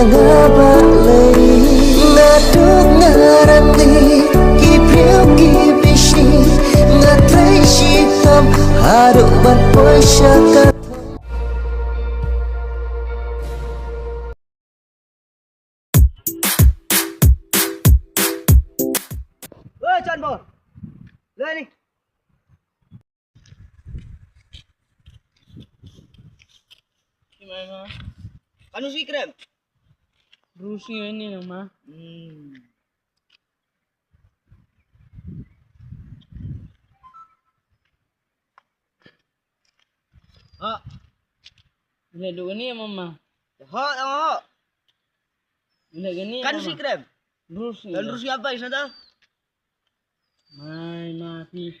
ngabale ngaduk ngarati ki priu ki bishi ngatrai shitam haruk bat poishakat Chan bò lên đi. Gimana? Anu sih krem? Rusi ini nama. Ah, Bila dulu ni mama. ho, ho. Bila gini. Kan sih krem? Rusi. Dan Rusia apa isna dah? Mai mati.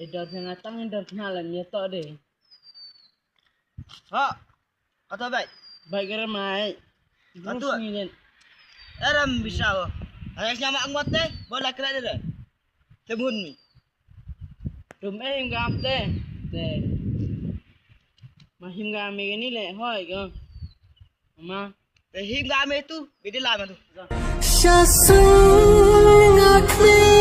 Edar sengatang edar kenalan ya tak deh. Ha. Kata baik. Baik kira mai. Atu. Rusi ni. Aram bisa ho. Ayah nyama anggot teh, bola kira deh. Temun mi. Tum em gam teh. Teh. Mahim gam ini le hoi ke. Mama. Tehim game tu, beda lama tu. Shasung ngakli